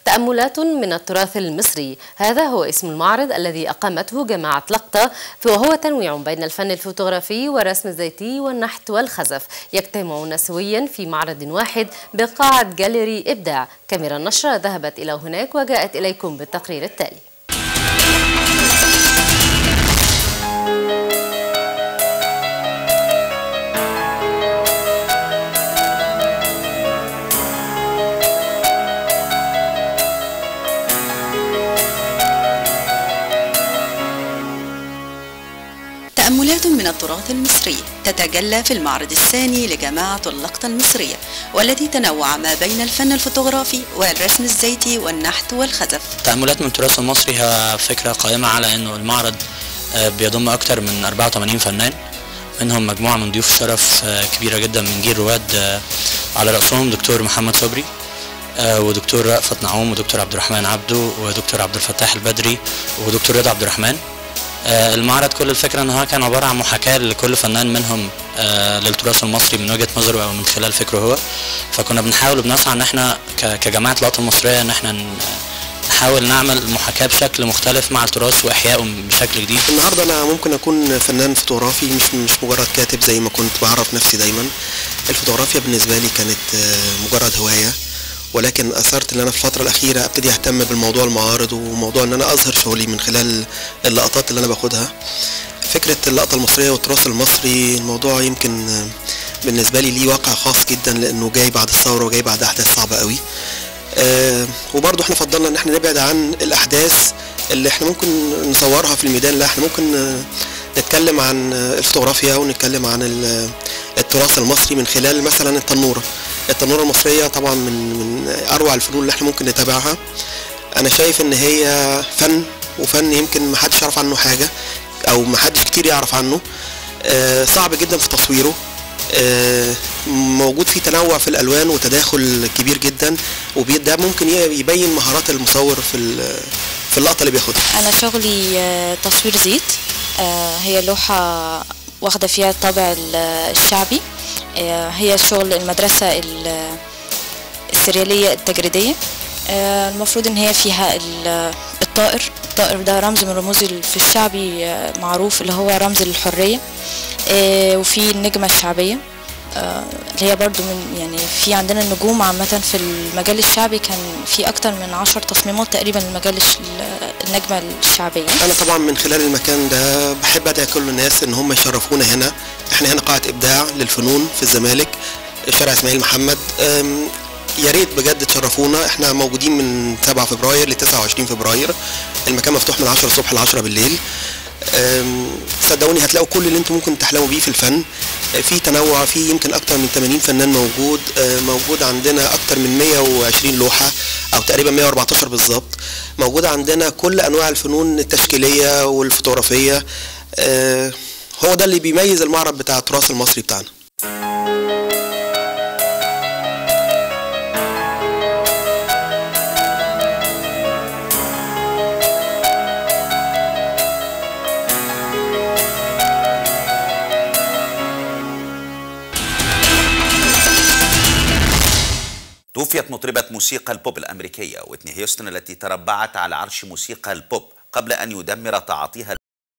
تأملات من التراث المصري، هذا هو اسم المعرض الذي أقامته جماعة لقطة، وهو تنويع بين الفن الفوتوغرافي والرسم الزيتي والنحت والخزف، يجتمعون سويا في معرض واحد بقاعة جاليري إبداع. كاميرا النشرة ذهبت إلى هناك وجاءت إليكم بالتقرير التالي. تأملات من التراث المصري تتجلى في المعرض الثاني لجماعة اللقطة المصرية، والذي تنوع ما بين الفن الفوتوغرافي والرسم الزيتي والنحت والخزف. تأملات من التراث المصري هي فكرة قائمة على أنه المعرض بيضم أكثر من 84 فنان، منهم مجموعة من ضيوف الشرف كبيرة جدا من جيل رواد، على رأسهم دكتور محمد صبري ودكتور رأفت نعوم ودكتور عبد الرحمن عبده ودكتور عبد الفتاح البدري ودكتور رضا عبد الرحمن. المعرض كل الفكرة ان هو كان عبارة عن محاكاة لكل فنان منهم للتراث المصري من وجهة نظره او من خلال فكره هو، فكنا بنحاول وبنسعى ان احنا كجماعة اللقطة المصرية ان احنا نحاول نعمل محاكاة بشكل مختلف مع التراث واحيائه بشكل جديد. النهارده انا ممكن اكون فنان فوتوغرافي، مش مجرد كاتب زي ما كنت بعرف نفسي دايما. الفوتوغرافيا بالنسبة لي كانت مجرد هواية، ولكن اثرت ان انا في الفتره الاخيره ابتدي اهتم بالموضوع المعارض وموضوع ان انا اظهر شغلي من خلال اللقطات اللي انا باخدها. فكره اللقطه المصريه والتراث المصري الموضوع يمكن بالنسبه لي ليه واقع خاص جدا، لانه جاي بعد الثوره وجاي بعد احداث صعبه قوي. وبرضه احنا فضلنا ان احنا نبعد عن الاحداث اللي احنا ممكن نصورها في الميدان، لا احنا ممكن نتكلم عن الفوتوغرافيا ونتكلم عن التراث المصري من خلال مثلا التنوره المصرية. طبعا من أروع الفنون اللي احنا ممكن نتابعها. أنا شايف إن هي فن، وفن يمكن محدش يعرف عنه حاجة أو محدش كتير يعرف عنه. صعب جدا في تصويره، موجود فيه تنوع في الألوان وتداخل كبير جدا، وده ممكن يبين مهارات المصور في اللقطة اللي بياخدها. أنا شغلي تصوير زيت، هي لوحة واخدة فيها الطابع الشعبي، هي شغل المدرسة السريالية التجريدية. المفروض ان هي فيها الطائر ده رمز من رموز في الشعبي معروف، اللي هو رمز للحرية. وفي النجمة الشعبية اللي هي برضو يعني في عندنا النجوم عامة في المجال الشعبي، كان في اكتر من 10 تصميمات تقريبا لمجال النجمة الشعبية. انا طبعا من خلال المكان ده بحب ادعي كل الناس ان هم يشرفونا هنا. احنا هنا قاعة ابداع للفنون في الزمالك، شارع اسماعيل محمد. يا ريت بجد تشرفونا. احنا موجودين من 7 فبراير ل 29 فبراير. المكان مفتوح من 10 الصبح ل 10 بالليل. صدقوني هتلاقوا كل اللي انتم ممكن تحلموا بيه في الفن. في تنوع، في يمكن اكتر من 80 فنان موجود عندنا اكتر من 120 لوحة او تقريبا 114 بالظبط. موجود عندنا كل انواع الفنون التشكيلية والفوتوغرافية. هو ده اللي بيميز المعرض بتاع التراث المصري بتاعنا. توفيت مطربة موسيقى البوب الأمريكية ويتني هيوستن التي تربعت على عرش موسيقى البوب قبل أن يدمر تعاطيها